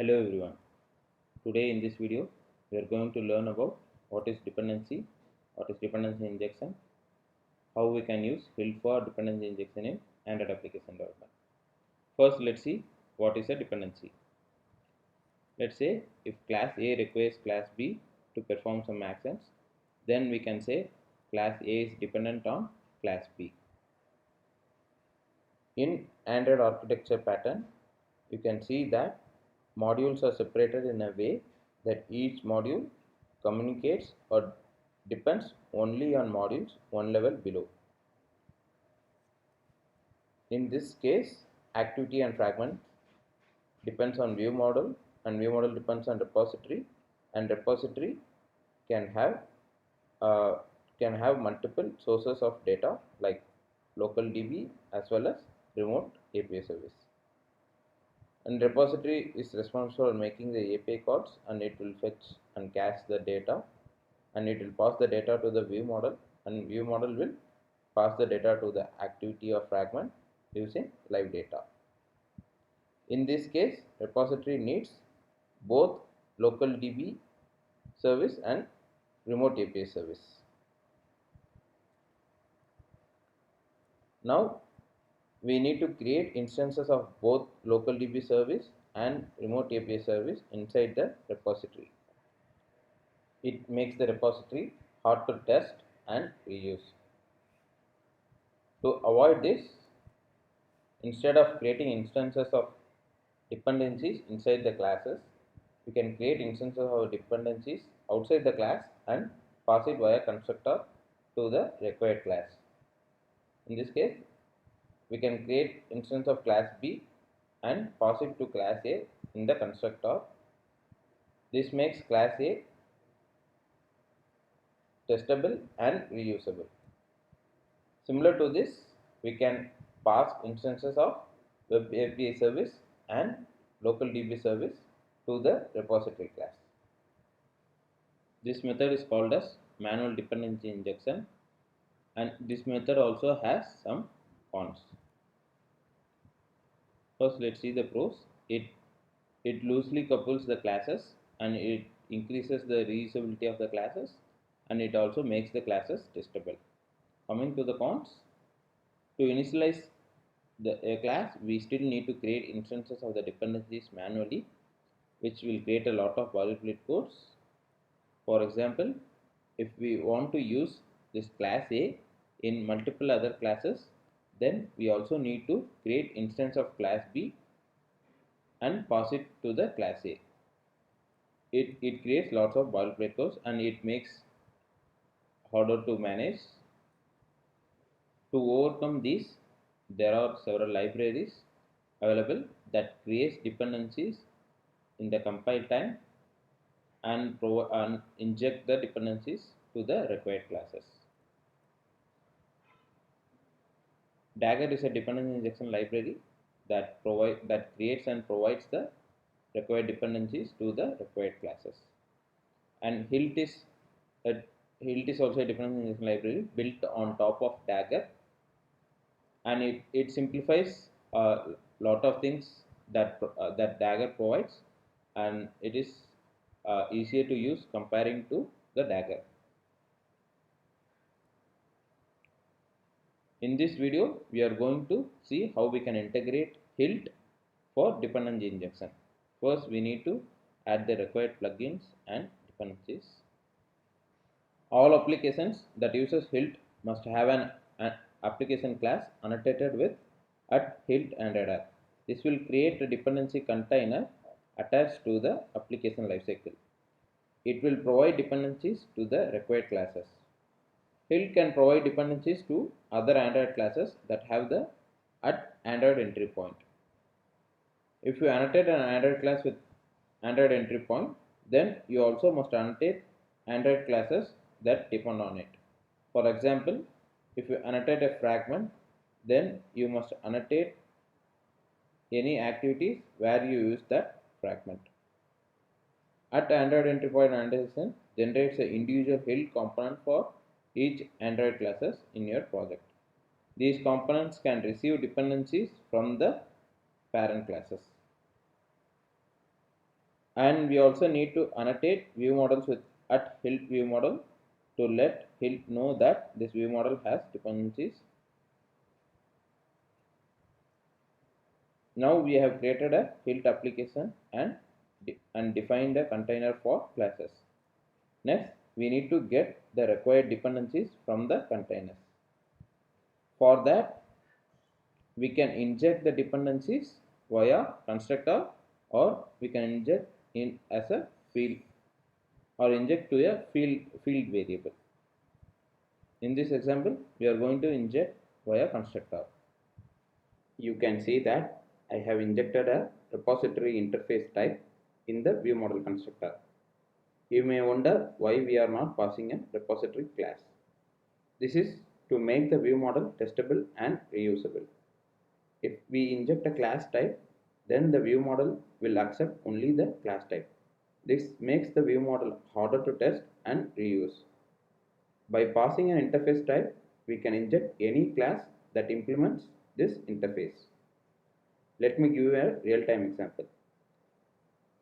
Hello everyone. Today in this video we are going to learn about what is dependency injection, how we can use HILT for dependency injection in Android application development. First let's see what is a dependency. Let's say if class A requires class B to perform some actions, then we can say class A is dependent on class B. In Android architecture pattern, you can see that modules are separated in a way that each module communicates or depends only on modules one level below. In this case, activity and fragment depends on view model, and view model depends on repository, and repository can have uh, multiple sources of data like local DB as well as remote API service. And repository is responsible for making the API calls, and it will fetch and cache the data, and it will pass the data to the view model, and view model will pass the data to the activity or fragment using live data. In this case, repository needs both local DB service and remote API service. Now we need to create instances of both local DB service and remote API service inside the repository. It makes the repository hard to test and reuse. To avoid this, instead of creating instances of dependencies inside the classes, we can create instances of dependencies outside the class and pass it via constructor to the required class. In this case, we can create instance of class B and pass it to class A in the constructor. This makes class A testable and reusable. Similar to this, we can pass instances of web API service and local DB service to the repository class. This method is called as manual dependency injection, and this method also has some cons. First, let's see the pros. It loosely couples the classes, and it increases the reusability of the classes, and it also makes the classes testable. Coming to the cons, to initialize a class, we still need to create instances of the dependencies manually, which will create a lot of boilerplate codes. For example, if we want to use this class A in multiple other classes, then we also need to create instance of class B and pass it to the class A. It creates lots of boilerplate codes, and it makes harder to manage. To overcome these, there are several libraries available that creates dependencies in the compile time and inject the dependencies to the required classes. Dagger is a dependency injection library that creates and provides the required dependencies to the required classes. And HILT is also a dependency injection library built on top of Dagger, and it simplifies a lot of things that Dagger provides, and it is easier to use comparing to the Dagger. In this video, we are going to see how we can integrate HILT for dependency injection. First, we need to add the required plugins and dependencies. All applications that uses HILT must have an application class annotated with @HILT Android app. This will create a dependency container attached to the application lifecycle. It will provide dependencies to the required classes. HILT can provide dependencies to other Android classes that have the @Android entry point. If you annotate an Android class with Android entry point, then you also must annotate Android classes that depend on it. For example, if you annotate a fragment, then you must annotate any activities where you use that fragment. @Android entry point annotation generates an individual HILT component for each Android classes in your project. These components can receive dependencies from the parent classes. And we also need to annotate view models with @hilt view model to let hilt know that this view model has dependencies. Now we have created a hilt application and defined a container for classes. Next, we need to get the required dependencies from the containers. For that, we can inject the dependencies via constructor, or we can inject in as a field, or inject to a field variable. In this example, we are going to inject via constructor. You can see that I have injected a repository interface type in the view model constructor. You may wonder why we are not passing a repository class. This is to make the view model testable and reusable. If we inject a class type, then the view model will accept only the class type. This makes the view model harder to test and reuse. By passing an interface type, we can inject any class that implements this interface. Let me give you a real-time example.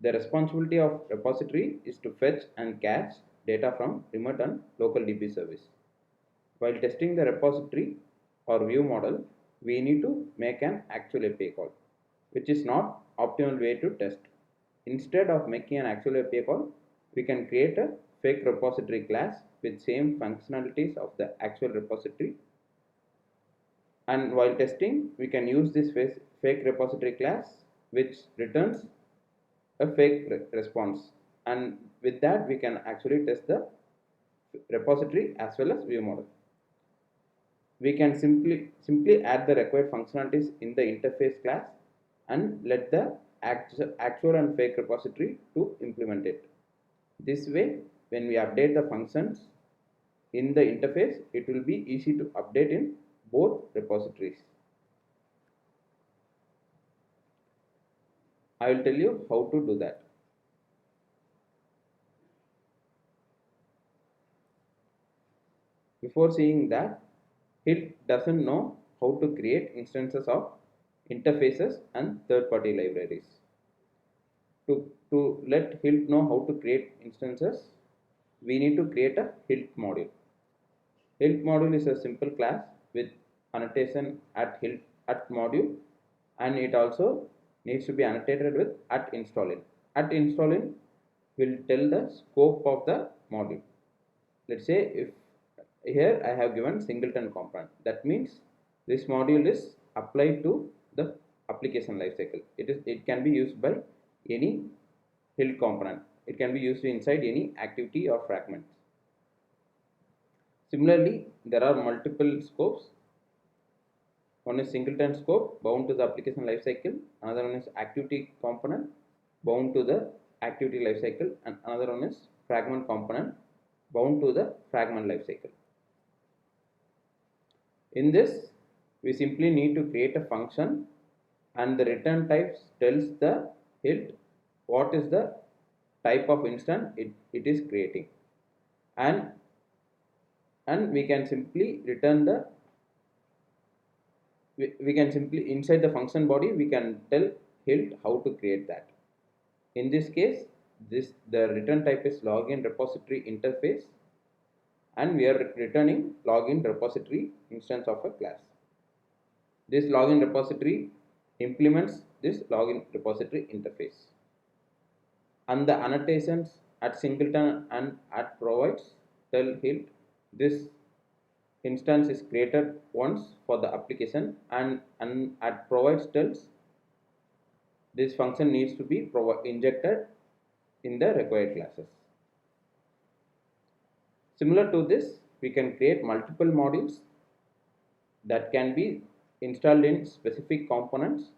The responsibility of repository is to fetch and cache data from remote and local DB service. While testing the repository or view model, we need to make an actual API call, which is not optimal way to test. Instead of making an actual API call, we can create a fake repository class with same functionalities of the actual repository. And while testing, we can use this fake repository class, which returns a fake response. And with that, we can actually test the repository as well as view model. We can simply add the required functionalities in the interface class and let the actual and fake repository to implement it. This way, when we update the functions in the interface, it will be easy to update in both repositories. I will tell you how to do that. Before seeing that, it doesn't know how to create instances of interfaces and third-party libraries. To let Hilt know how to create instances, we need to create a Hilt module. Hilt module is a simple class with annotation @Hilt @module, and it also needs to be annotated with @installin. @installin will tell the scope of the module. Let's say if here I have given singleton component, that means this module is applied to the application lifecycle. It can be used by any Hilt component. It can be used inside any activity or fragments. Similarly, there are multiple scopes. One is singleton scope bound to the application lifecycle. Another one is activity component bound to the activity lifecycle, and another one is fragment component bound to the fragment lifecycle. In this, we simply need to create a function, and the return type tells the Hilt what is the type of instance it is creating, and we can simply return the we can simply inside the function body we can tell Hilt how to create that. In this case, the return type is login repository interface, and we are returning login repository instance of a class. This login repository implements this login repository interface, and the annotations @singleton and @provides tell Hilt this instance is created once for the application, and @provides tells this function needs to be injected in the required classes. Similar to this, we can create multiple modules that can be installed in specific components.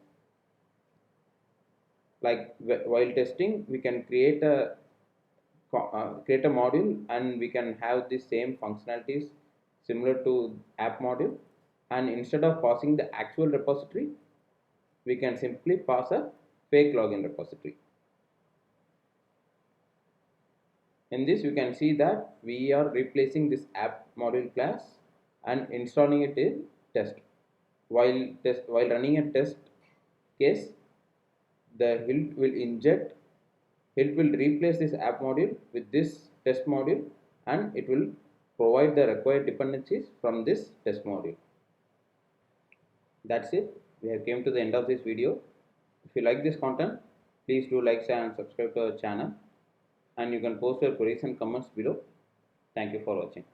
Like while testing, we can create a module, and we can have the same functionalities similar to app module, and instead of passing the actual repository, we can simply pass a fake login repository. In this, you can see that we are replacing this app module class and installing it in test. While running a test case, the Hilt will inject Hilt will replace this app module with this test module, and it will provide the required dependencies from this test module. That's it. We have came to the end of this video. If you like this content, please do like, share and subscribe to our channel, and you can post your queries and comments below. Thank you for watching.